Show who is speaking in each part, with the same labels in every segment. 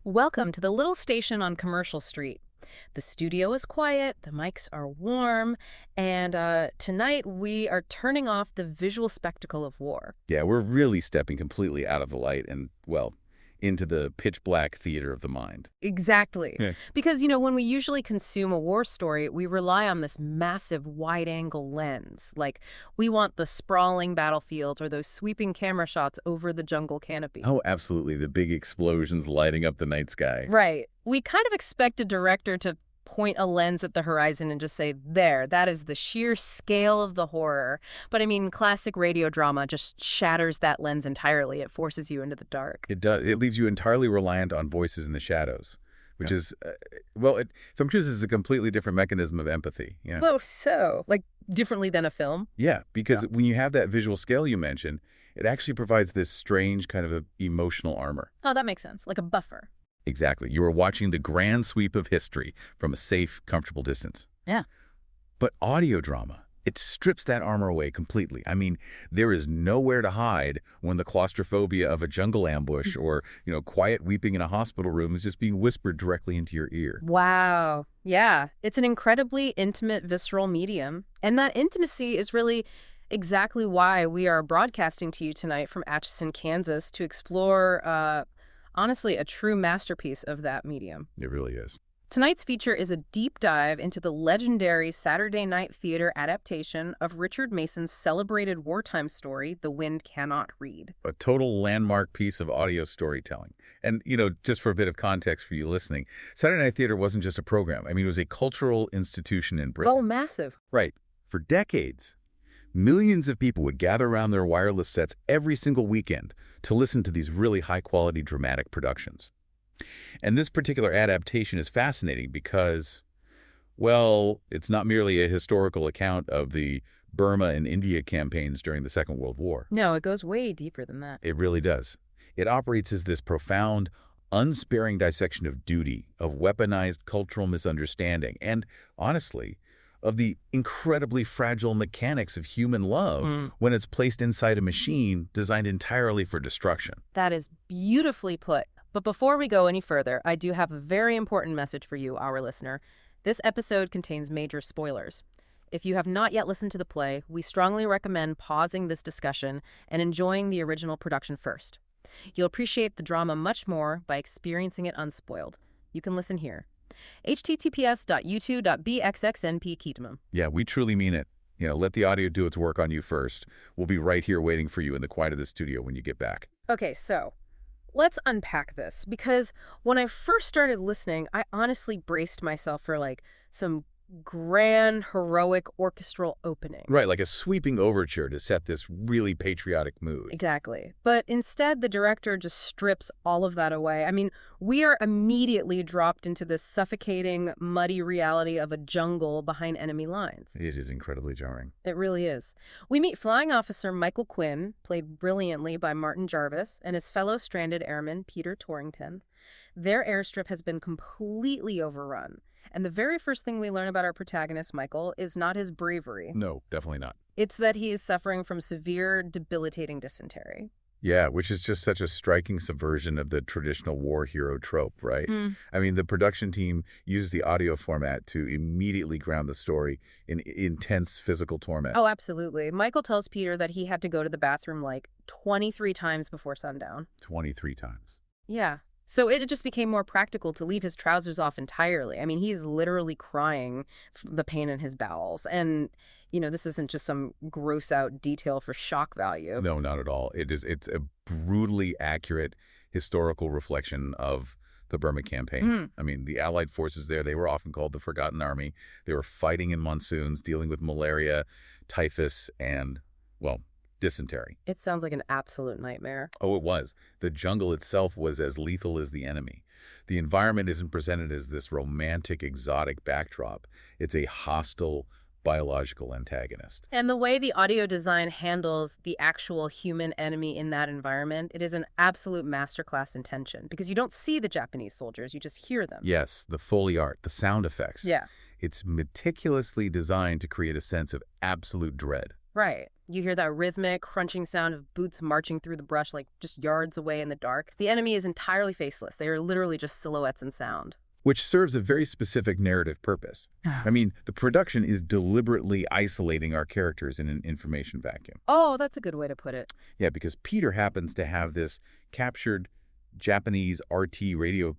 Speaker 1: Welcome to the little station on Commercial Street. The studio is quiet, the mics are warm, and tonight we are turning off the visual spectacle of war.
Speaker 2: Yeah, we're really stepping completely out of the light and, well, into the pitch black theater of the mind.
Speaker 1: Exactly.
Speaker 2: Yeah.
Speaker 1: Because, when we usually consume a war story, we rely on this massive wide-angle lens. Like, we want the sprawling battlefields or those sweeping camera shots over the jungle canopy.
Speaker 2: Oh, absolutely. The big explosions lighting up the night sky.
Speaker 1: Right. We kind of expect a director to point a lens at the horizon and just say, there, that is the sheer scale of the horror. But I mean, classic radio drama just shatters that lens entirely. It forces you into the dark.
Speaker 2: It does. It leaves you entirely reliant on voices in the shadows, which is, some chooses is a completely different mechanism of empathy. Yeah.
Speaker 1: Oh, so? Like, differently than a film?
Speaker 2: Yeah, because when you have that visual scale you mentioned, it actually provides this strange kind of emotional armor.
Speaker 1: Oh, that makes sense. Like a buffer.
Speaker 2: Exactly. You are watching the grand sweep of history from a safe, comfortable distance.
Speaker 1: Yeah.
Speaker 2: But audio drama, it strips that armor away completely. I mean, there is nowhere to hide when the claustrophobia of a jungle ambush or, quiet weeping in a hospital room is just being whispered directly into your ear.
Speaker 1: Wow. Yeah. It's an incredibly intimate, visceral medium. And that intimacy is really exactly why we are broadcasting to you tonight from Atchison, Kansas, to explore honestly, a true masterpiece of that medium.
Speaker 2: It really is.
Speaker 1: Tonight's feature is a deep dive into the legendary Saturday Night Theater adaptation of Richard Mason's celebrated wartime story, The Wind Cannot Read.
Speaker 2: A total landmark piece of audio storytelling. And, just for a bit of context for you listening, Saturday Night Theater wasn't just a program. I mean, it was a cultural institution in Britain.
Speaker 1: Oh, massive.
Speaker 2: Right. For decades, millions of people would gather around their wireless sets every single weekend to listen to these really high-quality dramatic productions. And this particular adaptation is fascinating because, well, it's not merely a historical account of the Burma and India campaigns during the Second World War.
Speaker 1: No, it goes way deeper than that.
Speaker 2: It really does. It operates as this profound, unsparing dissection of duty, of weaponized cultural misunderstanding, and, honestly, of the incredibly fragile mechanics of human love when it's placed inside a machine designed entirely for destruction.
Speaker 1: That is beautifully put. But before we go any further, I do have a very important message for you, our listener. This episode contains major spoilers. If you have not yet listened to the play, we strongly recommend pausing this discussion and enjoying the original production first. You'll appreciate the drama much more by experiencing it unspoiled. You can listen here. https://u2.bxxnp/ketamum.
Speaker 2: Yeah, we truly mean it. Let the audio do its work on you first. We'll be right here waiting for you in the quiet of the studio when you get back.
Speaker 1: Okay, so let's unpack this, because when I first started listening, I honestly braced myself for some grand, heroic orchestral opening.
Speaker 2: Right, like a sweeping overture to set this really patriotic mood.
Speaker 1: Exactly. But instead, the director just strips all of that away. I mean, we are immediately dropped into this suffocating, muddy reality of a jungle behind enemy lines.
Speaker 2: It is incredibly jarring.
Speaker 1: It really is. We meet Flying Officer Michael Quinn, played brilliantly by Martin Jarvis, and his fellow stranded airman, Peter Torrington. Their airstrip has been completely overrun. And the very first thing we learn about our protagonist, Michael, is not his bravery.
Speaker 2: No, definitely not.
Speaker 1: It's that he is suffering from severe, debilitating dysentery.
Speaker 2: Yeah, which is just such a striking subversion of the traditional war hero trope, right? I mean, the production team uses the audio format to immediately ground the story in intense physical torment.
Speaker 1: Oh, absolutely. Michael tells Peter that he had to go to the bathroom 23 times before sundown.
Speaker 2: 23 times.
Speaker 1: Yeah. So it just became more practical to leave his trousers off entirely. I mean, he's literally crying the pain in his bowels. And, this isn't just some gross out detail for shock value.
Speaker 2: No, not at all. It's a brutally accurate historical reflection of the Burma campaign. I mean, the Allied forces there, they were often called the Forgotten Army. They were fighting in monsoons, dealing with malaria, typhus, and, well, dysentery.
Speaker 1: It sounds like an absolute nightmare.
Speaker 2: Oh, it was. The jungle itself was as lethal as the enemy. The environment isn't presented as this romantic, exotic backdrop. It's a hostile, biological antagonist.
Speaker 1: And the way the audio design handles the actual human enemy in that environment, it is an absolute masterclass in tension, because you don't see the Japanese soldiers, you just hear them.
Speaker 2: Yes, the Foley art, the sound effects.
Speaker 1: Yeah.
Speaker 2: It's meticulously designed to create a sense of absolute dread.
Speaker 1: Right. You hear that rhythmic, crunching sound of boots marching through the brush like just yards away in the dark. The enemy is entirely faceless. They are literally just silhouettes and sound.
Speaker 2: Which serves a very specific narrative purpose. I mean, the production is deliberately isolating our characters in an information vacuum.
Speaker 1: Oh, that's a good way to put it.
Speaker 2: Yeah, because Peter happens to have this captured Japanese RT radio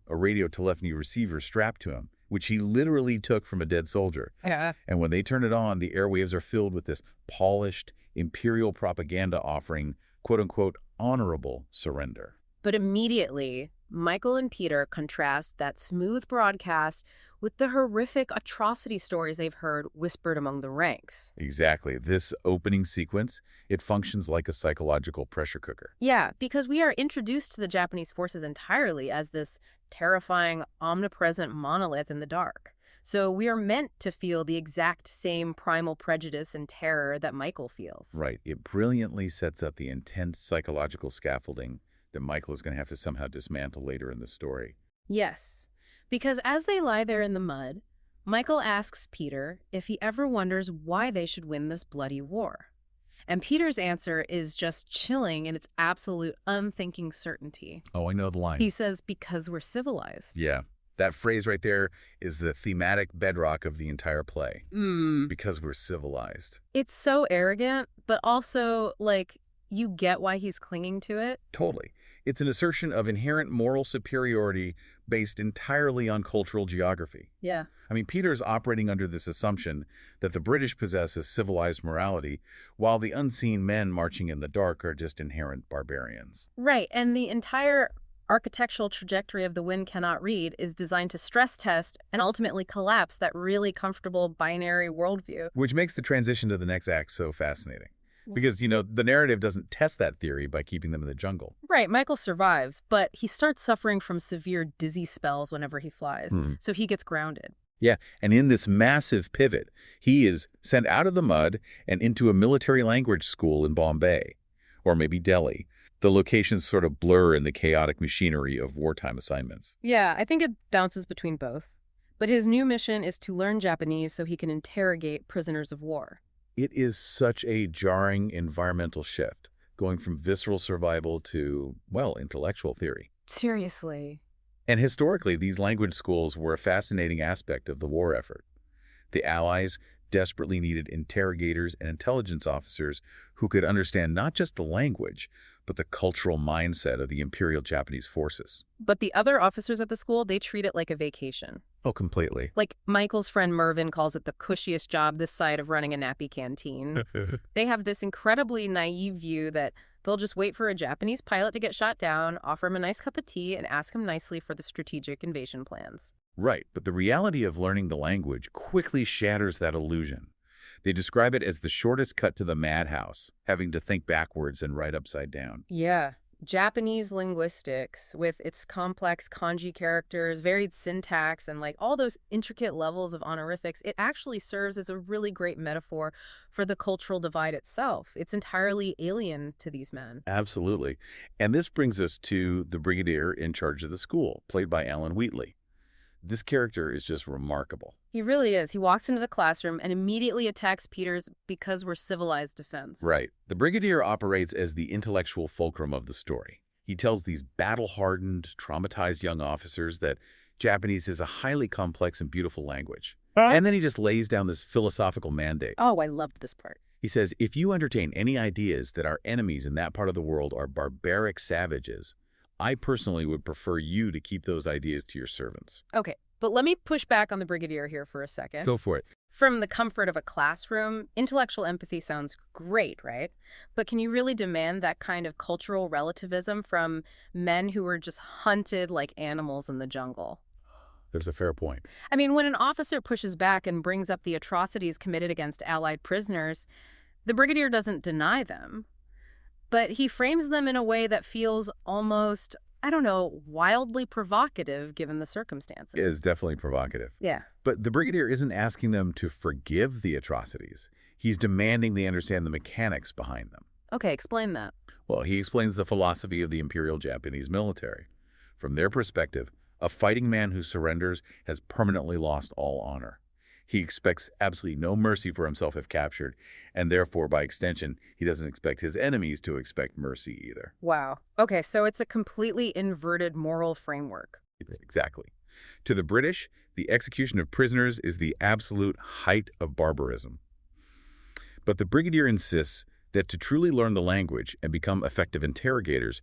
Speaker 2: telephony receiver strapped to him, which he literally took from a dead soldier.
Speaker 1: Yeah.
Speaker 2: And when they turn it on, the airwaves are filled with this polished imperial propaganda offering, quote-unquote, honorable surrender.
Speaker 1: But immediately, Michael and Peter contrast that smooth broadcast with the horrific atrocity stories they've heard whispered among the ranks.
Speaker 2: Exactly. This opening sequence, it functions like a psychological pressure cooker.
Speaker 1: Yeah, because we are introduced to the Japanese forces entirely as this terrifying, omnipresent monolith in the dark. So we are meant to feel the exact same primal prejudice and terror that Michael feels.
Speaker 2: Right. It brilliantly sets up the intense psychological scaffolding that Michael is going to have to somehow dismantle later in the story.
Speaker 1: Yes, because as they lie there in the mud, Michael asks Peter if he ever wonders why they should win this bloody war. And Peter's answer is just chilling in its absolute unthinking certainty.
Speaker 2: Oh, I know the line.
Speaker 1: He says, because we're civilized.
Speaker 2: Yeah. That phrase right there is the thematic bedrock of the entire play. Because we're civilized.
Speaker 1: It's so arrogant, but also, like, you get why he's clinging to it.
Speaker 2: Totally. It's an assertion of inherent moral superiority based entirely on cultural geography.
Speaker 1: Yeah.
Speaker 2: I mean, Peter's operating under this assumption that the British possess a civilized morality, while the unseen men marching in the dark are just inherent barbarians.
Speaker 1: Right, and the entire architectural trajectory of The Wind Cannot Read is designed to stress test and ultimately collapse that really comfortable binary worldview.
Speaker 2: Which makes the transition to the next act so fascinating. Because, the narrative doesn't test that theory by keeping them in the jungle.
Speaker 1: Right, Michael survives, but he starts suffering from severe dizzy spells whenever he flies, so he gets grounded.
Speaker 2: Yeah, and in this massive pivot, he is sent out of the mud and into a military language school in Bombay, or maybe Delhi. The locations sort of blur in the chaotic machinery of wartime assignments.
Speaker 1: Yeah, I think it bounces between both. But his new mission is to learn Japanese so he can interrogate prisoners of war.
Speaker 2: It is such a jarring environmental shift, going from visceral survival to, well, intellectual theory.
Speaker 1: Seriously.
Speaker 2: And historically, these language schools were a fascinating aspect of the war effort. The Allies desperately needed interrogators and intelligence officers who could understand not just the language, but the cultural mindset of the Imperial Japanese forces.
Speaker 1: But the other officers at the school, they treat it like a vacation.
Speaker 2: Oh, completely.
Speaker 1: Like Michael's friend Mervyn calls it the cushiest job this side of running a nappy canteen. They have this incredibly naive view that they'll just wait for a Japanese pilot to get shot down, offer him a nice cup of tea, and ask him nicely for the strategic invasion plans.
Speaker 2: Right, but the reality of learning the language quickly shatters that illusion. They describe it as the shortest cut to the madhouse, having to think backwards and write upside down.
Speaker 1: Yeah. Japanese linguistics, with its complex kanji characters, varied syntax, and all those intricate levels of honorifics, it actually serves as a really great metaphor for the cultural divide itself. It's entirely alien to these men.
Speaker 2: Absolutely. And this brings us to the brigadier in charge of the school, played by Alan Wheatley. This character is just remarkable.
Speaker 1: He really is. He walks into the classroom and immediately attacks Peter's because we're civilized defense.
Speaker 2: Right. The brigadier operates as the intellectual fulcrum of the story. He tells these battle-hardened, traumatized young officers that Japanese is a highly complex and beautiful language. And then he just lays down this philosophical mandate.
Speaker 1: Oh, I loved this part.
Speaker 2: He says, if you entertain any ideas that our enemies in that part of the world are barbaric savages, I personally would prefer you to keep those ideas to your servants.
Speaker 1: Okay, but let me push back on the brigadier here for a second.
Speaker 2: Go for it.
Speaker 1: From the comfort of a classroom, intellectual empathy sounds great, right? But can you really demand that kind of cultural relativism from men who were just hunted like animals in the jungle?
Speaker 2: There's a fair point.
Speaker 1: I mean, when an officer pushes back and brings up the atrocities committed against Allied prisoners, the brigadier doesn't deny them. But he frames them in a way that feels almost, wildly provocative given the circumstances.
Speaker 2: It is definitely provocative.
Speaker 1: Yeah.
Speaker 2: But the brigadier isn't asking them to forgive the atrocities. He's demanding they understand the mechanics behind them.
Speaker 1: Okay, explain that.
Speaker 2: Well, he explains the philosophy of the Imperial Japanese military. From their perspective, a fighting man who surrenders has permanently lost all honor. He expects absolutely no mercy for himself if captured, and therefore, by extension, he doesn't expect his enemies to expect mercy either.
Speaker 1: Wow. Okay, so it's a completely inverted moral framework.
Speaker 2: Exactly. To the British, the execution of prisoners is the absolute height of barbarism. But the brigadier insists that to truly learn the language and become effective interrogators,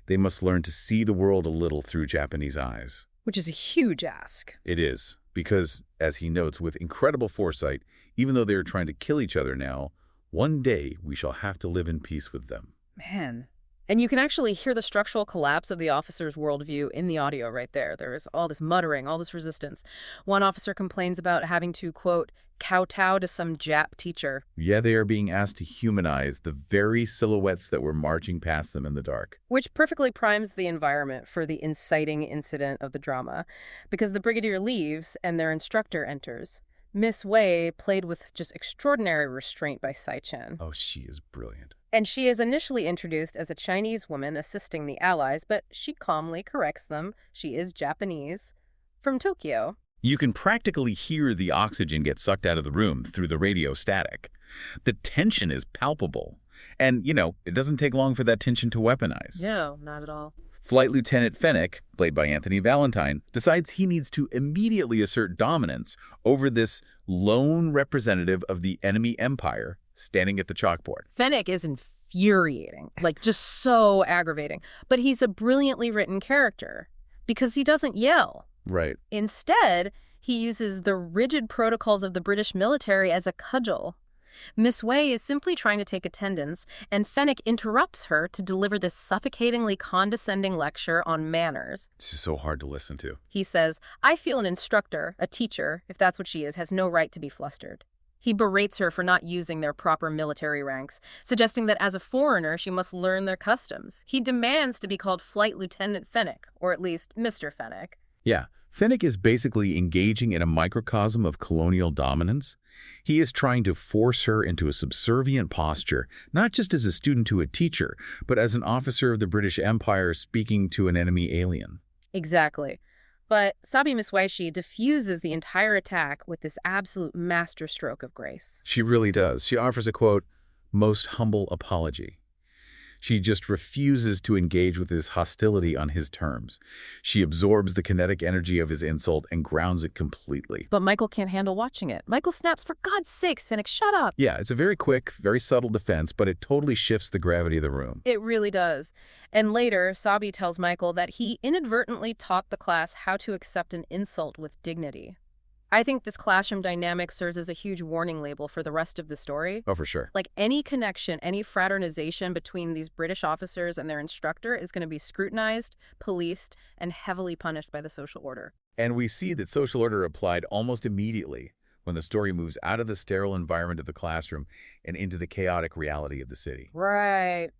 Speaker 2: they must learn to see the world a little through Japanese eyes.
Speaker 1: Which is a huge ask.
Speaker 2: It is, because, as he notes with incredible foresight, even though they are trying to kill each other now, one day we shall have to live in peace with them.
Speaker 1: Man. And you can actually hear the structural collapse of the officer's worldview in the audio right there. There is all this muttering, all this resistance. One officer complains about having to, quote, kowtow to some Jap teacher.
Speaker 2: Yeah, they are being asked to humanize the very silhouettes that were marching past them in the dark.
Speaker 1: Which perfectly primes the environment for the inciting incident of the drama, because the brigadier leaves and their instructor enters. Miss Wei, played with just extraordinary restraint by Sai Chen.
Speaker 2: Oh, she is brilliant.
Speaker 1: And she is initially introduced as a Chinese woman assisting the Allies, but she calmly corrects them. She is Japanese. From Tokyo.
Speaker 2: You can practically hear the oxygen get sucked out of the room through the radio static. The tension is palpable. And, it doesn't take long for that tension to weaponize.
Speaker 1: No, not at all.
Speaker 2: Flight Lieutenant Fennick, played by Anthony Valentine, decides he needs to immediately assert dominance over this lone representative of the enemy empire standing at the chalkboard.
Speaker 1: Fennick is infuriating, just so aggravating. But he's a brilliantly written character because he doesn't yell.
Speaker 2: Right.
Speaker 1: Instead, he uses the rigid protocols of the British military as a cudgel. Miss Wei is simply trying to take attendance, and Fennick interrupts her to deliver this suffocatingly condescending lecture on manners.
Speaker 2: This is so hard to listen to.
Speaker 1: He says, I feel an instructor, a teacher, if that's what she is, has no right to be flustered. He berates her for not using their proper military ranks, suggesting that as a foreigner, she must learn their customs. He demands to be called Flight Lieutenant Fennick, or at least Mr. Fennick.
Speaker 2: Yeah, Fennick is basically engaging in a microcosm of colonial dominance. He is trying to force her into a subservient posture, not just as a student to a teacher, but as an officer of the British Empire speaking to an enemy alien.
Speaker 1: Exactly. But Sabi Miswaishi diffuses the entire attack with this absolute masterstroke of grace.
Speaker 2: She really does. She offers a, quote, most humble apology. She just refuses to engage with his hostility on his terms. She absorbs the kinetic energy of his insult and grounds it completely.
Speaker 1: But Michael can't handle watching it. Michael snaps, for God's sakes, Fennick, shut up.
Speaker 2: Yeah, it's a very quick, very subtle defense, but it totally shifts the gravity of the room.
Speaker 1: It really does. And later, Sabi tells Michael that he inadvertently taught the class how to accept an insult with dignity. I think this classroom dynamic serves as a huge warning label for the rest of the story.
Speaker 2: Oh, for sure.
Speaker 1: Any connection, any fraternization between these British officers and their instructor is going to be scrutinized, policed, and heavily punished by the social order.
Speaker 2: And we see that social order applied almost immediately when the story moves out of the sterile environment of the classroom and into the chaotic reality of the city.
Speaker 1: Right.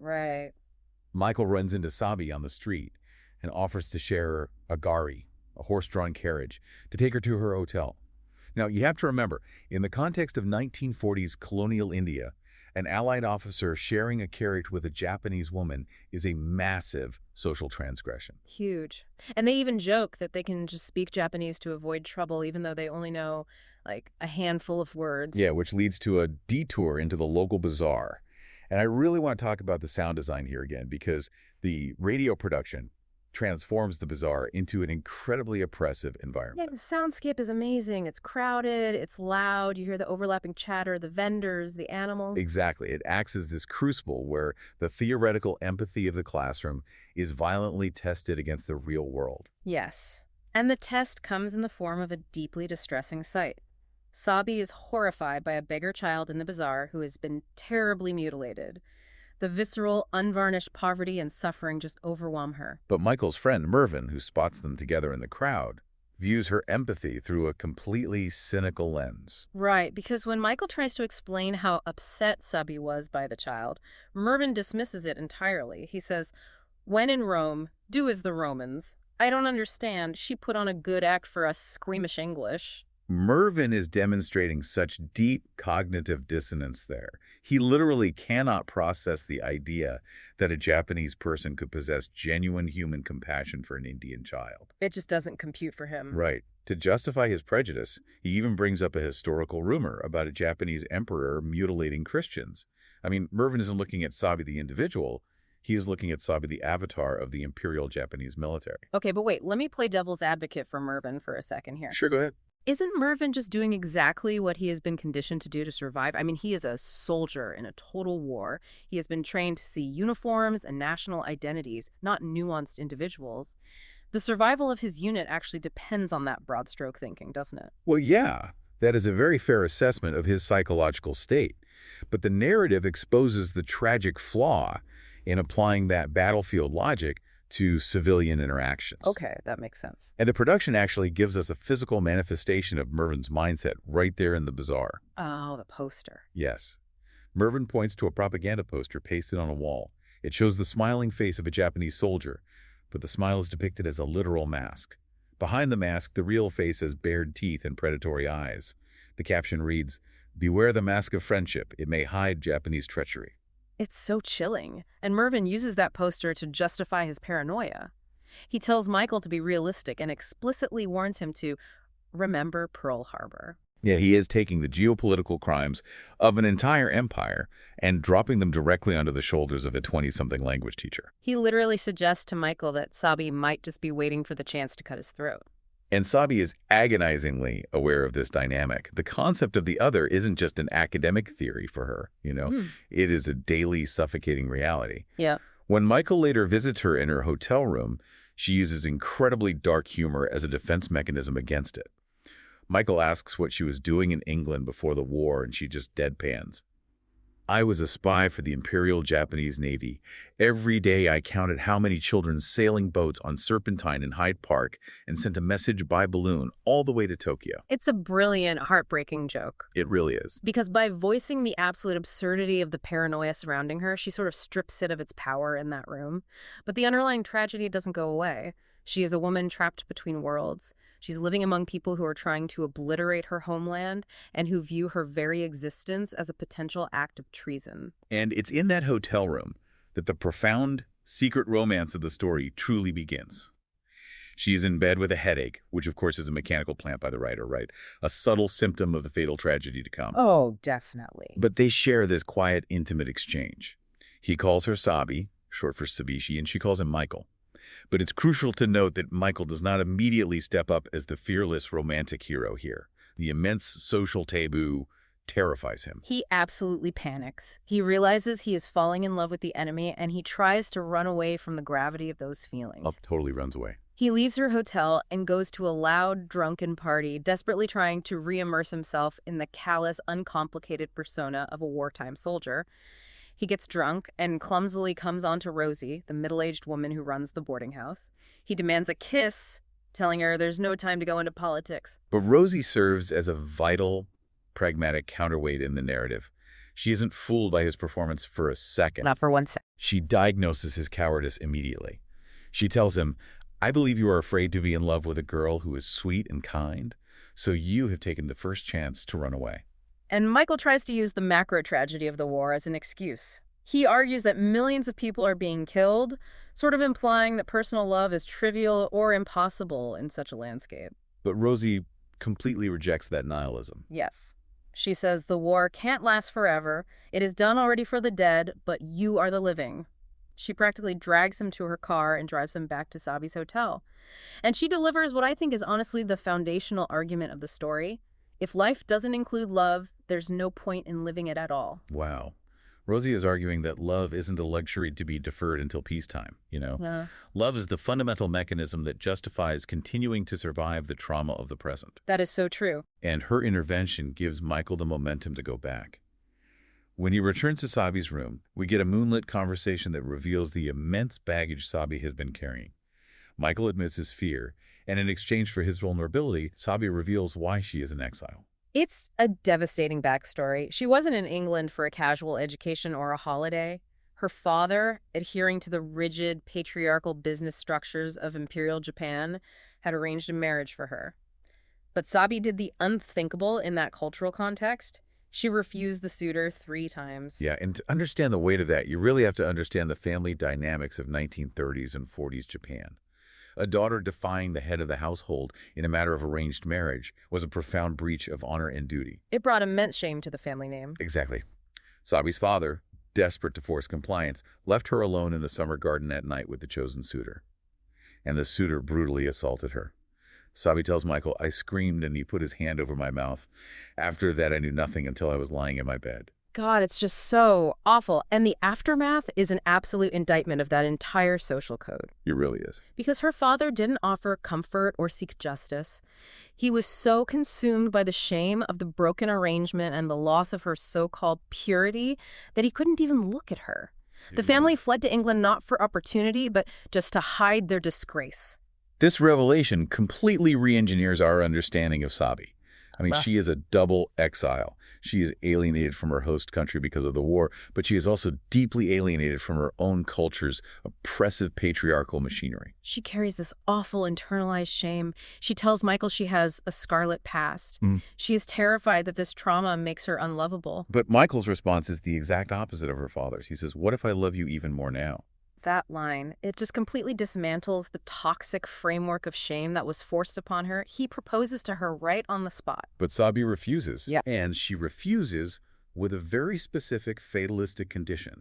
Speaker 2: Michael runs into Sabi on the street and offers to share a gari, a horse-drawn carriage, to take her to her hotel. Now, you have to remember, in the context of 1940s colonial India, an Allied officer sharing a carriage with a Japanese woman is a massive social transgression.
Speaker 1: Huge. And they even joke that they can just speak Japanese to avoid trouble, even though they only know, a handful of words.
Speaker 2: Yeah, which leads to a detour into the local bazaar. And I really want to talk about the sound design here again, because the radio production transforms the bazaar into an incredibly oppressive environment.
Speaker 1: Yeah, the soundscape is amazing. It's crowded, it's loud, you hear the overlapping chatter, the vendors, the animals.
Speaker 2: Exactly. It acts as this crucible where the theoretical empathy of the classroom is violently tested against the real world.
Speaker 1: Yes. And the test comes in the form of a deeply distressing sight. Sabi is horrified by a beggar child in the bazaar who has been terribly mutilated. The visceral, unvarnished poverty and suffering just overwhelm her.
Speaker 2: But Michael's friend, Mervyn, who spots them together in the crowd, views her empathy through a completely cynical lens.
Speaker 1: Right, because when Michael tries to explain how upset Sabi was by the child, Mervyn dismisses it entirely. He says, when in Rome, do as the Romans. I don't understand. She put on a good act for us squeamish English.
Speaker 2: Mervyn is demonstrating such deep cognitive dissonance there. He literally cannot process the idea that a Japanese person could possess genuine human compassion for an Indian child.
Speaker 1: It just doesn't compute for him.
Speaker 2: Right. To justify his prejudice, he even brings up a historical rumor about a Japanese emperor mutilating Christians. I mean, Mervyn isn't looking at Sabi the individual. He is looking at Sabi the avatar of the Imperial Japanese military.
Speaker 1: Okay, but wait, let me play devil's advocate for Mervyn for a second here.
Speaker 2: Sure, go ahead.
Speaker 1: Isn't Mervyn just doing exactly what he has been conditioned to do to survive? I mean, he is a soldier in a total war. He has been trained to see uniforms and national identities, not nuanced individuals. The survival of his unit actually depends on that broad stroke thinking, doesn't it?
Speaker 2: Well, yeah, that is a very fair assessment of his psychological state. But the narrative exposes the tragic flaw in applying that battlefield logic to civilian interactions.
Speaker 1: Okay, that makes sense.
Speaker 2: And the production actually gives us a physical manifestation of Mervyn's mindset right there in the bazaar.
Speaker 1: Oh, the poster.
Speaker 2: Yes. Mervyn points to a propaganda poster pasted on a wall. It shows the smiling face of a Japanese soldier, but the smile is depicted as a literal mask. Behind the mask, the real face has bared teeth and predatory eyes. The caption reads, "Beware the mask of friendship. It may hide Japanese treachery."
Speaker 1: It's so chilling. And Mervyn uses that poster to justify his paranoia. He tells Michael to be realistic and explicitly warns him to remember Pearl Harbor.
Speaker 2: Yeah, he is taking the geopolitical crimes of an entire empire and dropping them directly onto the shoulders of a 20-something language teacher.
Speaker 1: He literally suggests to Michael that Sabi might just be waiting for the chance to cut his throat.
Speaker 2: And Sabi is agonizingly aware of this dynamic. The concept of the other isn't just an academic theory for her, It is a daily suffocating reality.
Speaker 1: Yeah.
Speaker 2: When Michael later visits her in her hotel room, she uses incredibly dark humor as a defense mechanism against it. Michael asks what she was doing in England before the war, and she just deadpans. "I was a spy for the Imperial Japanese Navy. Every day I counted how many children sailing boats on Serpentine in Hyde Park and sent a message by balloon all the way to Tokyo."
Speaker 1: It's a brilliant, heartbreaking joke.
Speaker 2: It really is.
Speaker 1: Because by voicing the absolute absurdity of the paranoia surrounding her, she sort of strips it of its power in that room. But the underlying tragedy doesn't go away. She is a woman trapped between worlds. She's living among people who are trying to obliterate her homeland and who view her very existence as a potential act of treason.
Speaker 2: And it's in that hotel room that the profound, secret romance of the story truly begins. She's in bed with a headache, which of course is a mechanical plant by the writer, right? A subtle symptom of the fatal tragedy to come.
Speaker 1: Oh, definitely.
Speaker 2: But they share this quiet, intimate exchange. He calls her Sabi, short for Sabishi, and she calls him Michael. But it's crucial to note that Michael does not immediately step up as the fearless romantic hero here. The immense social taboo terrifies him.
Speaker 1: He absolutely panics. He realizes he is falling in love with the enemy, and he tries to run away from the gravity of those feelings.
Speaker 2: Totally runs away.
Speaker 1: He leaves her hotel and goes to a loud, drunken party, desperately trying to re-immerse himself in the callous, uncomplicated persona of a wartime soldier. He gets drunk and clumsily comes onto Rosie, the middle-aged woman who runs the boarding house. He demands a kiss, telling her there's no time to go into politics.
Speaker 2: But Rosie serves as a vital, pragmatic counterweight in the narrative. She isn't fooled by his performance for a second.
Speaker 1: Not for 1 second.
Speaker 2: She diagnoses his cowardice immediately. She tells him, "I believe you are afraid to be in love with a girl who is sweet and kind, so you have taken the first chance to run away."
Speaker 1: And Michael tries to use the macro tragedy of the war as an excuse. He argues that millions of people are being killed, sort of implying that personal love is trivial or impossible in such a landscape.
Speaker 2: But Rosie completely rejects that nihilism.
Speaker 1: Yes. She says the war can't last forever. It is done already for the dead, but you are the living. She practically drags him to her car and drives him back to Sabi's hotel. And she delivers what I think is honestly the foundational argument of the story. If life doesn't include love, there's no point in living it at all.
Speaker 2: Wow. Rosie is arguing that love isn't a luxury to be deferred until peacetime,
Speaker 1: Yeah.
Speaker 2: Love is the fundamental mechanism that justifies continuing to survive the trauma of the present.
Speaker 1: That is so true.
Speaker 2: And her intervention gives Michael the momentum to go back. When he returns to Sabi's room, we get a moonlit conversation that reveals the immense baggage Sabi has been carrying. Michael admits his fear, and in exchange for his vulnerability, Sabi reveals why she is in exile.
Speaker 1: It's a devastating backstory. She wasn't in England for a casual education or a holiday. Her father, adhering to the rigid, patriarchal business structures of Imperial Japan, had arranged a marriage for her. But Sabi did the unthinkable in that cultural context. She refused the suitor 3 times.
Speaker 2: Yeah, and to understand the weight of that, you really have to understand the family dynamics of 1930s and 40s Japan. A daughter defying the head of the household in a matter of arranged marriage was a profound breach of honor and duty.
Speaker 1: It brought immense shame to the family name.
Speaker 2: Exactly. Sabi's father, desperate to force compliance, left her alone in the summer garden at night with the chosen suitor. And the suitor brutally assaulted her. Sabi tells Michael, "I screamed and he put his hand over my mouth. After that, I knew nothing until I was lying in my bed."
Speaker 1: God, it's just so awful. And the aftermath is an absolute indictment of that entire social code.
Speaker 2: It really is.
Speaker 1: Because her father didn't offer comfort or seek justice. He was so consumed by the shame of the broken arrangement and the loss of her so-called purity that he couldn't even look at her. The family fled to England not for opportunity, but just to hide their disgrace.
Speaker 2: This revelation completely re-engineers our understanding of Sabi. I mean, she is a double exile. She is alienated from her host country because of the war, but she is also deeply alienated from her own culture's oppressive patriarchal machinery.
Speaker 1: She carries this awful internalized shame. She tells Michael she has a scarlet past. She is terrified that this trauma makes her unlovable.
Speaker 2: But Michael's response is the exact opposite of her father's. He says, "What if I love you even more now?"
Speaker 1: That line, it just completely dismantles the toxic framework of shame that was forced upon her. He proposes to her right on the spot.
Speaker 2: But Sabi refuses.
Speaker 1: Yeah.
Speaker 2: And she refuses with a very specific fatalistic condition.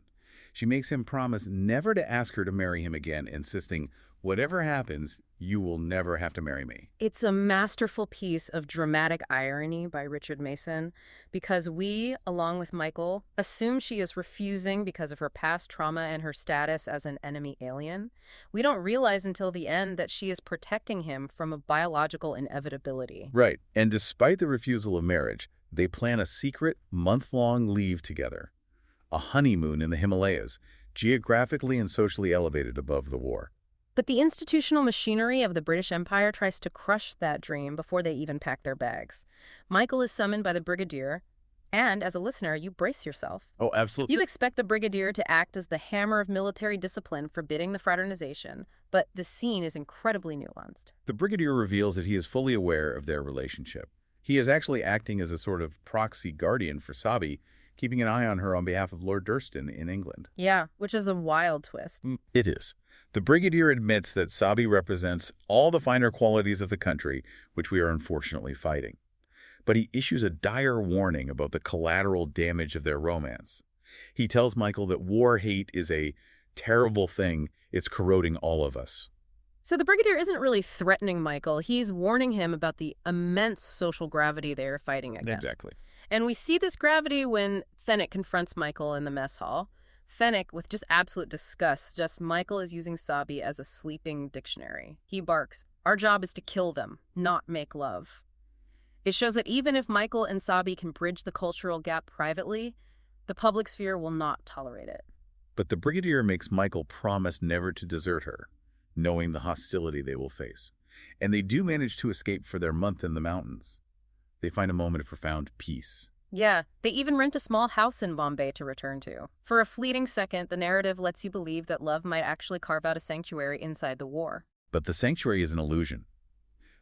Speaker 2: She makes him promise never to ask her to marry him again, insisting, "Whatever happens, you will never have to marry me."
Speaker 1: It's a masterful piece of dramatic irony by Richard Mason, because we, along with Michael, assume she is refusing because of her past trauma and her status as an enemy alien. We don't realize until the end that she is protecting him from a biological inevitability.
Speaker 2: Right. And despite the refusal of marriage, they plan a secret, month-long leave together. A honeymoon in the Himalayas, geographically and socially elevated above the war.
Speaker 1: But the institutional machinery of the British Empire tries to crush that dream before they even pack their bags. Michael is summoned by the brigadier, and as a listener, you brace yourself.
Speaker 2: Oh, absolutely.
Speaker 1: You expect the brigadier to act as the hammer of military discipline, forbidding the fraternization, but the scene is incredibly nuanced.
Speaker 2: The brigadier reveals that he is fully aware of their relationship. He is actually acting as a sort of proxy guardian for Sabi, keeping an eye on her on behalf of Lord Durston in England.
Speaker 1: Yeah, which is a wild twist.
Speaker 2: It is. The brigadier admits that Sabi represents all the finer qualities of the country, which we are unfortunately fighting. But he issues a dire warning about the collateral damage of their romance. He tells Michael that war hate is a terrible thing. It's corroding all of us.
Speaker 1: So the brigadier isn't really threatening Michael. He's warning him about the immense social gravity they are fighting against.
Speaker 2: Exactly.
Speaker 1: And we see this gravity when Fenwick confronts Michael in the mess hall. Fenwick, with just absolute disgust, suggests Michael is using Sabi as a sleeping dictionary. He barks, "Our job is to kill them, not make love." It shows that even if Michael and Sabi can bridge the cultural gap privately, the public sphere will not tolerate it.
Speaker 2: But the brigadier makes Michael promise never to desert her, knowing the hostility they will face. And they do manage to escape for their month in the mountains. They find a moment of profound peace.
Speaker 1: Yeah, they even rent a small house in Bombay to return to. For a fleeting second, the narrative lets you believe that love might actually carve out a sanctuary inside the war.
Speaker 2: But the sanctuary is an illusion.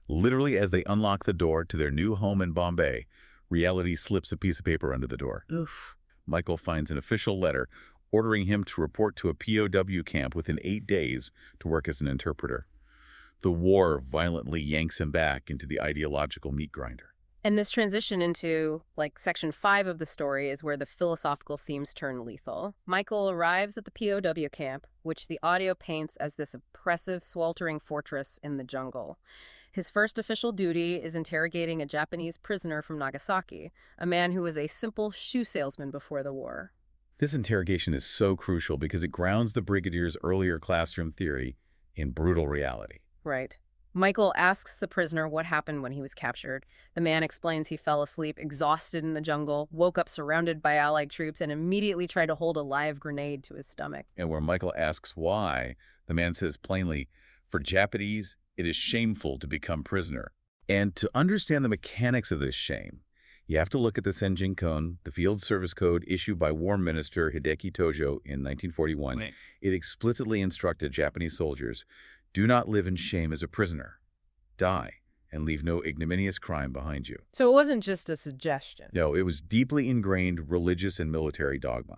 Speaker 2: Literally, as they unlock the door to their new home in Bombay, reality slips a piece of paper under the door.
Speaker 1: Oof.
Speaker 2: Michael finds an official letter ordering him to report to a POW camp within 8 days to work as an interpreter. The war violently yanks him back into the ideological meat grinder.
Speaker 1: And this transition into, section 5 of the story is where the philosophical themes turn lethal. Michael arrives at the POW camp, which the audio paints as this oppressive, sweltering fortress in the jungle. His first official duty is interrogating a Japanese prisoner from Nagasaki, a man who was a simple shoe salesman before the war.
Speaker 2: This interrogation is so crucial because it grounds the brigadier's earlier classroom theory in brutal reality.
Speaker 1: Right. Michael asks the prisoner what happened when he was captured. The man explains he fell asleep, exhausted in the jungle, woke up surrounded by Allied troops, and immediately tried to hold a live grenade to his stomach.
Speaker 2: And where Michael asks why, the man says plainly, "For Japanese, it is shameful to become prisoner." And to understand the mechanics of this shame, you have to look at the Senjinkoon, the field service code issued by War Minister Hideki Tojo in 1941.
Speaker 3: Right.
Speaker 2: It explicitly instructed Japanese soldiers, do not live in shame as a prisoner. Die and leave no ignominious crime behind you.
Speaker 1: So it wasn't just a suggestion.
Speaker 2: No, it was deeply ingrained religious and military dogma.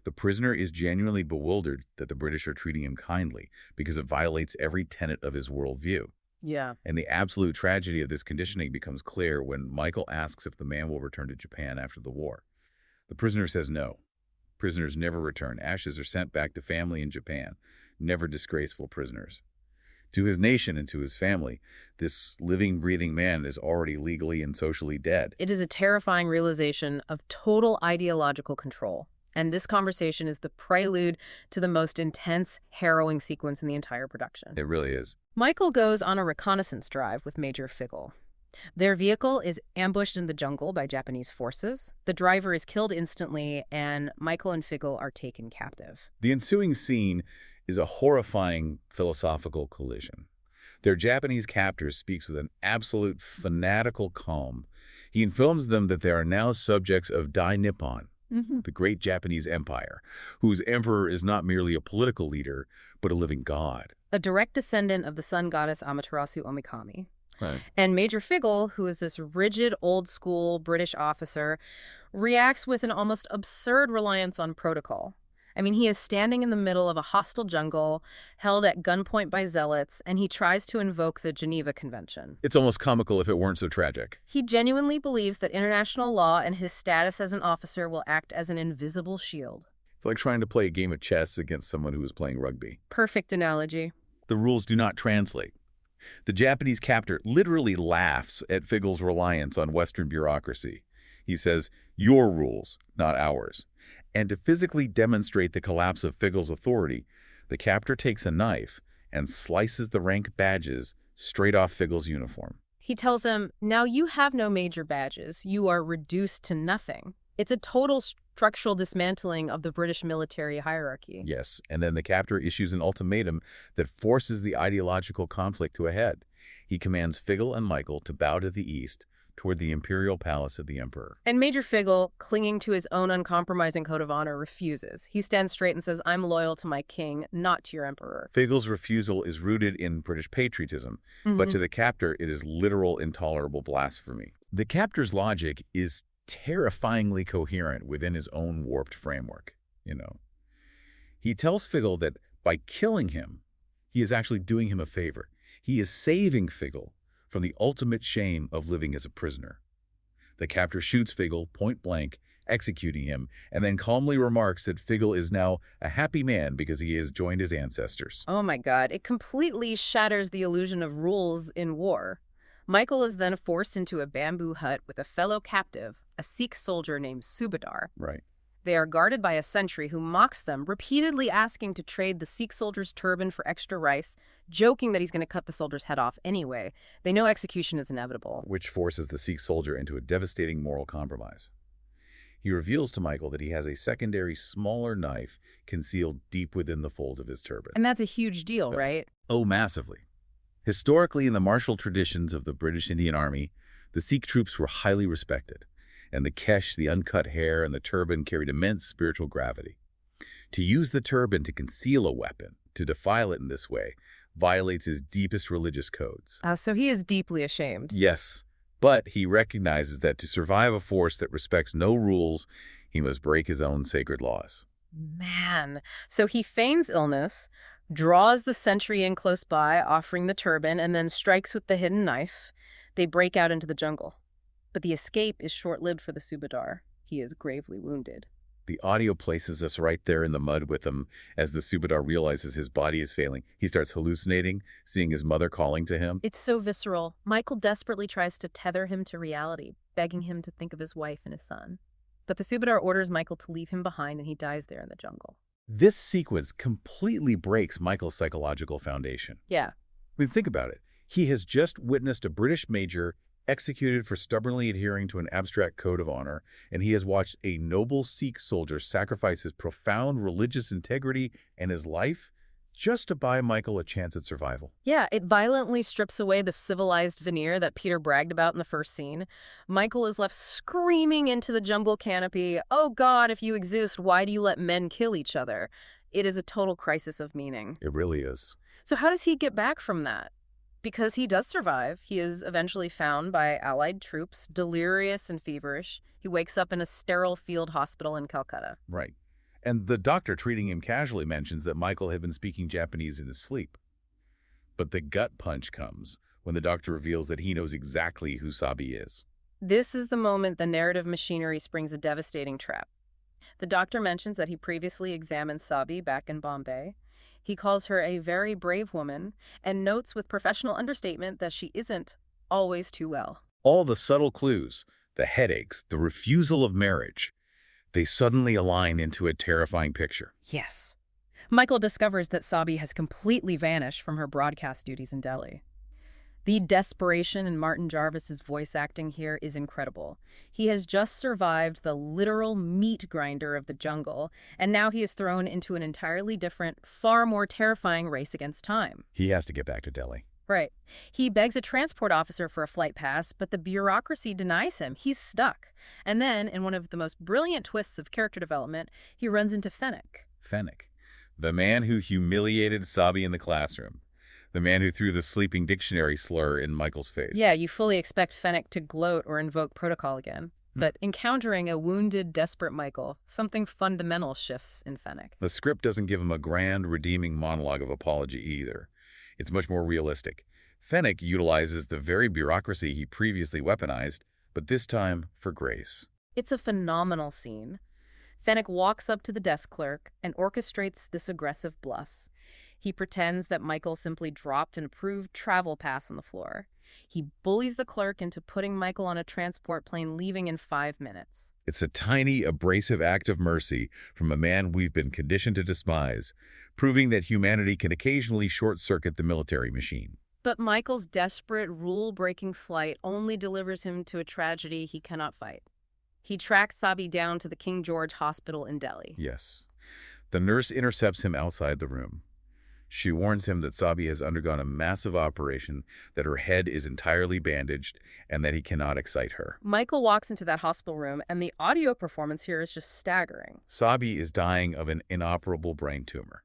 Speaker 2: The prisoner is genuinely bewildered that the British are treating him kindly because it violates every tenet of his worldview.
Speaker 1: Yeah.
Speaker 2: And the absolute tragedy of this conditioning becomes clear when Michael asks if the man will return to Japan after the war. The prisoner says no. Prisoners never return. Ashes are sent back to family in Japan, never disgraceful prisoners. To his nation and to his family, this living, breathing man is already legally and socially dead.
Speaker 1: It is a terrifying realization of total ideological control. And this conversation is the prelude to the most intense, harrowing sequence in the entire production.
Speaker 2: It really is.
Speaker 1: Michael goes on a reconnaissance drive with Major Figgle. Their vehicle is ambushed in the jungle by Japanese forces. The driver is killed instantly, and Michael and Figgle are taken captive.
Speaker 2: The ensuing scene is a horrifying philosophical collision. Their Japanese captor speaks with an absolute fanatical calm. He informs them that they are now subjects of Dai Nippon, the great Japanese empire, whose emperor is not merely a political leader, but a living god.
Speaker 1: A direct descendant of the sun goddess Amaterasu Omikami.
Speaker 2: Right.
Speaker 1: And Major Figgle, who is this rigid, old-school British officer, reacts with an almost absurd reliance on protocol. I mean, he is standing in the middle of a hostile jungle, held at gunpoint by zealots, and he tries to invoke the Geneva Convention.
Speaker 2: It's almost comical if it weren't so tragic.
Speaker 1: He genuinely believes that international law and his status as an officer will act as an invisible shield.
Speaker 2: It's like trying to play a game of chess against someone who is playing rugby.
Speaker 1: Perfect analogy.
Speaker 2: The rules do not translate. The Japanese captor literally laughs at Figgle's reliance on Western bureaucracy. He says, "Your rules, not ours." And to physically demonstrate the collapse of Figgle's authority, the captor takes a knife and slices the rank badges straight off Figgle's uniform.
Speaker 1: He tells him, "Now you have no major badges. You are reduced to nothing." It's a total structural dismantling of the British military hierarchy.
Speaker 2: Yes, and then the captor issues an ultimatum that forces the ideological conflict to a head. He commands Figgle and Michael to bow to the east, toward the imperial palace of the emperor.
Speaker 1: And Major Figgle, clinging to his own uncompromising code of honor, refuses. He stands straight and says, "I'm loyal to my king, not to your emperor."
Speaker 2: Figgle's refusal is rooted in British patriotism, but to the captor, it is literal, intolerable blasphemy. The captor's logic is terrifyingly coherent within his own warped framework, He tells Figgle that by killing him, he is actually doing him a favor. He is saving Figgle from the ultimate shame of living as a prisoner. The captor shoots Figgle point blank, executing him, and then calmly remarks that Figgle is now a happy man because he has joined his ancestors.
Speaker 1: Oh my God, it completely shatters the illusion of rules in war. Michael is then forced into a bamboo hut with a fellow captive, a Sikh soldier named Subadar.
Speaker 2: Right.
Speaker 1: They are guarded by a sentry who mocks them, repeatedly asking to trade the Sikh soldier's turban for extra rice, joking that he's going to cut the soldier's head off anyway. They know execution is inevitable.
Speaker 2: Which forces the Sikh soldier into a devastating moral compromise. He reveals to Michael that he has a secondary, smaller knife concealed deep within the folds of his turban.
Speaker 1: And that's a huge deal, right?
Speaker 2: Oh, massively. Historically, in the martial traditions of the British Indian Army, the Sikh troops were highly respected, and the kesh, the uncut hair, and the turban carried immense spiritual gravity. To use the turban to conceal a weapon, to defile it in this way, violates his deepest religious codes.
Speaker 1: So he is deeply ashamed.
Speaker 2: Yes, but he recognizes that to survive a force that respects no rules, he must break his own sacred laws.
Speaker 1: Man. So he feigns illness, draws the sentry in close by, offering the turban, and then strikes with the hidden knife. They break out into the jungle. But the escape is short-lived for the Subadar. He is gravely wounded.
Speaker 2: The audio places us right there in the mud with him as the Subadar realizes his body is failing. He starts hallucinating, seeing his mother calling to him.
Speaker 1: It's so visceral. Michael desperately tries to tether him to reality, begging him to think of his wife and his son. But the Subadar orders Michael to leave him behind, and he dies there in the jungle.
Speaker 2: This sequence completely breaks Michael's psychological foundation.
Speaker 1: Yeah.
Speaker 2: I mean, think about it. He has just witnessed a British major executed for stubbornly adhering to an abstract code of honor, and he has watched a noble Sikh soldier sacrifice his profound religious integrity and his life just to buy Michael a chance at survival.
Speaker 1: Yeah, it violently strips away the civilized veneer that Peter bragged about in the first scene. Michael is left screaming into the jungle canopy, "Oh God, if you exist, why do you let men kill each other?" It is a total crisis of meaning.
Speaker 2: It really is.
Speaker 1: So how does he get back from that? Because he does survive. He is eventually found by Allied troops, delirious and feverish. He wakes up in a sterile field hospital in Calcutta.
Speaker 2: Right. And the doctor treating him casually mentions that Michael had been speaking Japanese in his sleep. But the gut punch comes when the doctor reveals that he knows exactly who Sabi is.
Speaker 1: This is the moment the narrative machinery springs a devastating trap. The doctor mentions that he previously examined Sabi back in Bombay. He calls her a very brave woman and notes with professional understatement that she isn't always too well.
Speaker 2: All the subtle clues, the headaches, the refusal of marriage, they suddenly align into a terrifying picture.
Speaker 1: Yes. Michael discovers that Sabi has completely vanished from her broadcast duties in Delhi. The desperation in Martin Jarvis's voice acting here is incredible. He has just survived the literal meat grinder of the jungle, and now he is thrown into an entirely different, far more terrifying race against time.
Speaker 2: He has to get back to Delhi.
Speaker 1: Right. He begs a transport officer for a flight pass, but the bureaucracy denies him. He's stuck. And then, in one of the most brilliant twists of character development, he runs into Fennec.
Speaker 2: Fennec, the man who humiliated Sabi in the classroom. The man who threw the sleeping dictionary slur in Michael's face.
Speaker 1: Yeah, you fully expect Fennec to gloat or invoke protocol again. But encountering a wounded, desperate Michael, something fundamental shifts in Fennec.
Speaker 2: The script doesn't give him a grand, redeeming monologue of apology either. It's much more realistic. Fennec utilizes the very bureaucracy he previously weaponized, but this time for grace.
Speaker 1: It's a phenomenal scene. Fennec walks up to the desk clerk and orchestrates this aggressive bluff. He pretends that Michael simply dropped an approved travel pass on the floor. He bullies the clerk into putting Michael on a transport plane, leaving in 5 minutes.
Speaker 2: It's a tiny, abrasive act of mercy from a man we've been conditioned to despise, proving that humanity can occasionally short-circuit the military machine.
Speaker 1: But Michael's desperate, rule-breaking flight only delivers him to a tragedy he cannot fight. He tracks Sabi down to the King George Hospital in Delhi.
Speaker 2: Yes. The nurse intercepts him outside the room. She warns him that Sabi has undergone a massive operation, that her head is entirely bandaged, and that he cannot excite her.
Speaker 1: Michael walks into that hospital room, and the audio performance here is just staggering.
Speaker 2: Sabi is dying of an inoperable brain tumor.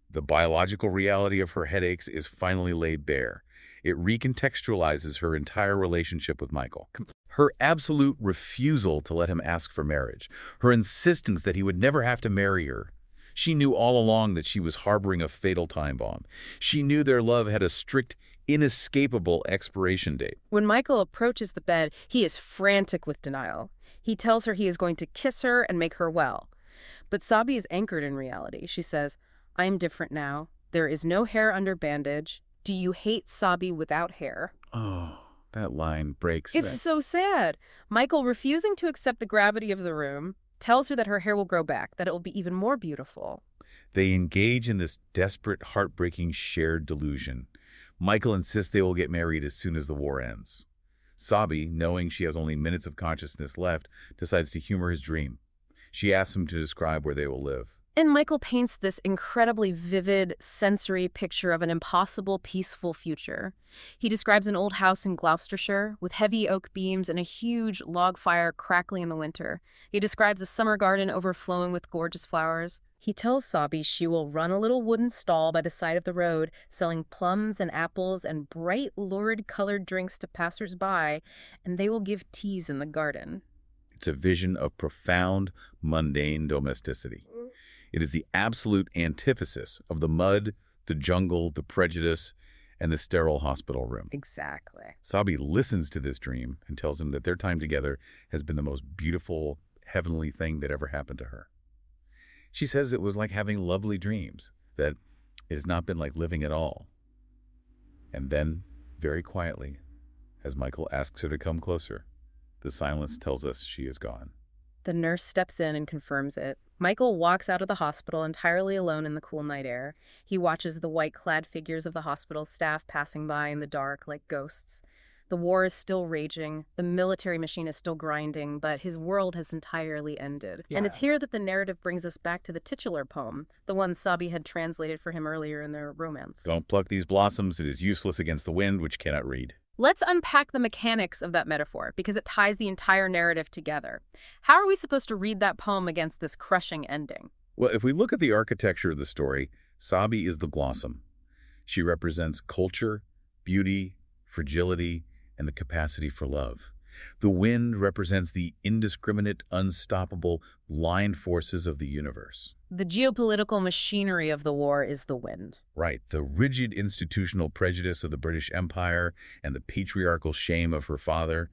Speaker 2: The biological reality of her headaches is finally laid bare. It recontextualizes her entire relationship with Michael. Her absolute refusal to let him ask for marriage, her insistence that he would never have to marry her. She knew all along that she was harboring a fatal time bomb. She knew their love had a strict, inescapable expiration date.
Speaker 1: When Michael approaches the bed, he is frantic with denial. He tells her he is going to kiss her and make her well. But Sabi is anchored in reality. She says, "I am different now. There is no hair under bandage. Do you hate Sabi without hair?"
Speaker 2: Oh, that line breaks.
Speaker 1: It's so sad. Michael, refusing to accept the gravity of the room, tells her that her hair will grow back, that it will be even more beautiful.
Speaker 2: They engage in this desperate, heartbreaking shared delusion. Michael insists they will get married as soon as the war ends. Sabi, knowing she has only minutes of consciousness left, decides to humor his dream. She asks him to describe where they will live.
Speaker 1: And Michael paints this incredibly vivid, sensory picture of an impossible, peaceful future. He describes an old house in Gloucestershire with heavy oak beams and a huge log fire crackling in the winter. He describes a summer garden overflowing with gorgeous flowers. He tells Sabi she will run a little wooden stall by the side of the road, selling plums and apples and bright, lurid-colored drinks to passers-by, and they will give teas in the garden.
Speaker 2: It's a vision of profound, mundane domesticity. It is the absolute antithesis of the mud, the jungle, the prejudice, and the sterile hospital room.
Speaker 1: Exactly.
Speaker 2: Sabi listens to this dream and tells him that their time together has been the most beautiful, heavenly thing that ever happened to her. She says it was like having lovely dreams, that it has not been like living at all. And then, very quietly, as Michael asks her to come closer, the silence tells us she is gone.
Speaker 1: The nurse steps in and confirms it. Michael walks out of the hospital entirely alone in the cool night air. He watches the white-clad figures of the hospital staff passing by in the dark like ghosts. The war is still raging, the military machine is still grinding, but his world has entirely ended. Yeah. And it's here that the narrative brings us back to the titular poem, the one Sabi had translated for him earlier in their romance.
Speaker 2: Don't pluck these blossoms, it is useless against the wind, which cannot read.
Speaker 1: Let's unpack the mechanics of that metaphor, because it ties the entire narrative together. How are we supposed to read that poem against this crushing ending?
Speaker 2: Well, if we look at the architecture of the story, Sabi is the blossom. She represents culture, beauty, fragility, and the capacity for love. The wind represents the indiscriminate, unstoppable, blind forces of the universe.
Speaker 1: The geopolitical machinery of the war is the wind.
Speaker 2: Right, the rigid institutional prejudice of the British Empire and the patriarchal shame of her father,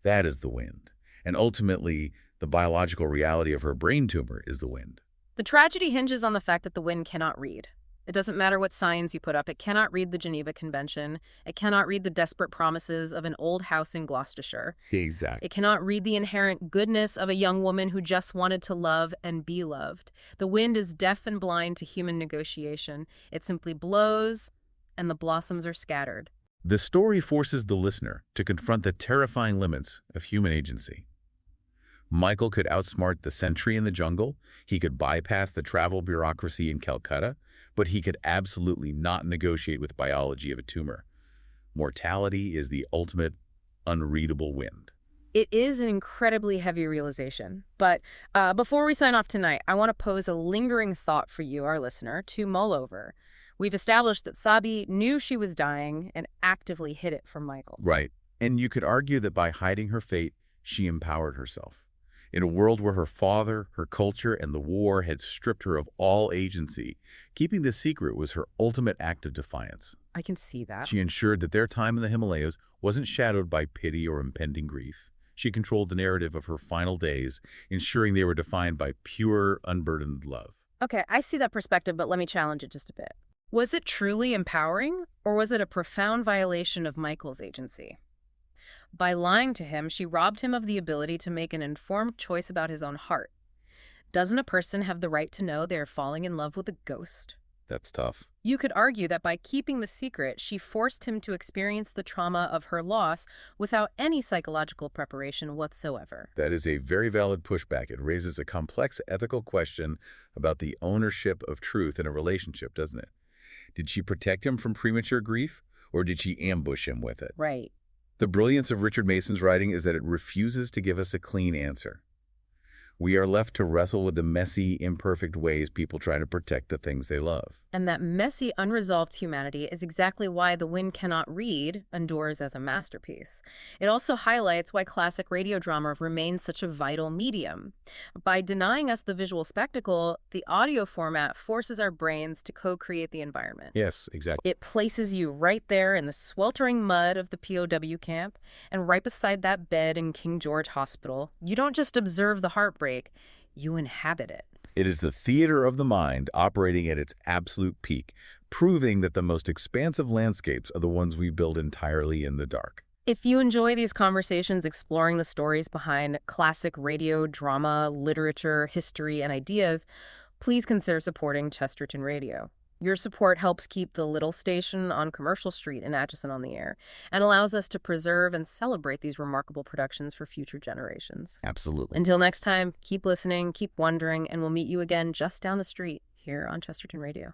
Speaker 2: that is the wind. And ultimately, the biological reality of her brain tumor is the wind.
Speaker 1: The tragedy hinges on the fact that the wind cannot read. It doesn't matter what signs you put up. It cannot read the Geneva Convention. It cannot read the desperate promises of an old house in Gloucestershire.
Speaker 2: Exactly.
Speaker 1: It cannot read the inherent goodness of a young woman who just wanted to love and be loved. The wind is deaf and blind to human negotiation. It simply blows, and the blossoms are scattered.
Speaker 2: The story forces the listener to confront the terrifying limits of human agency. Michael could outsmart the sentry in the jungle. He could bypass the travel bureaucracy in Calcutta, but he could absolutely not negotiate with biology of a tumor. Mortality is the ultimate unreadable wind.
Speaker 1: It is an incredibly heavy realization. But before we sign off tonight, I want to pose a lingering thought for you, our listener, to mull over. We've established that Sabi knew she was dying and actively hid it from Michael.
Speaker 2: Right. And you could argue that by hiding her fate, she empowered herself. In a world where her father, her culture, and the war had stripped her of all agency, keeping the secret was her ultimate act of defiance.
Speaker 1: I can see that.
Speaker 2: She ensured that their time in the Himalayas wasn't shadowed by pity or impending grief. She controlled the narrative of her final days, ensuring they were defined by pure, unburdened love.
Speaker 1: Okay, I see that perspective, but let me challenge it just a bit. Was it truly empowering, or was it a profound violation of Michael's agency? By lying to him, she robbed him of the ability to make an informed choice about his own heart. Doesn't a person have the right to know they are falling in love with a ghost?
Speaker 2: That's tough.
Speaker 1: You could argue that by keeping the secret, she forced him to experience the trauma of her loss without any psychological preparation whatsoever.
Speaker 2: That is a very valid pushback. It raises a complex ethical question about the ownership of truth in a relationship, doesn't it? Did she protect him from premature grief, or did she ambush him with it?
Speaker 1: Right.
Speaker 2: The brilliance of Richard Mason's writing is that it refuses to give us a clean answer. We are left to wrestle with the messy, imperfect ways people try to protect the things they love.
Speaker 1: And that messy, unresolved humanity is exactly why The Wind Cannot Read endures as a masterpiece. It also highlights why classic radio drama remains such a vital medium. By denying us the visual spectacle, the audio format forces our brains to co-create the environment.
Speaker 2: Yes, exactly.
Speaker 1: It places you right there in the sweltering mud of the POW camp, and right beside that bed in King George Hospital. You don't just observe the heartbreak, you inhabit it.
Speaker 2: It is the theater of the mind operating at its absolute peak, proving that the most expansive landscapes are the ones we build entirely in the dark.
Speaker 1: If you enjoy these conversations exploring the stories behind classic radio, drama, literature, history, and ideas, please consider supporting Chesterton Radio. Your support helps keep the little station on Commercial Street in Atchison on the air and allows us to preserve and celebrate these remarkable productions for future generations.
Speaker 2: Absolutely.
Speaker 1: Until next time, keep listening, keep wondering, and we'll meet you again just down the street here on Chesterton Radio.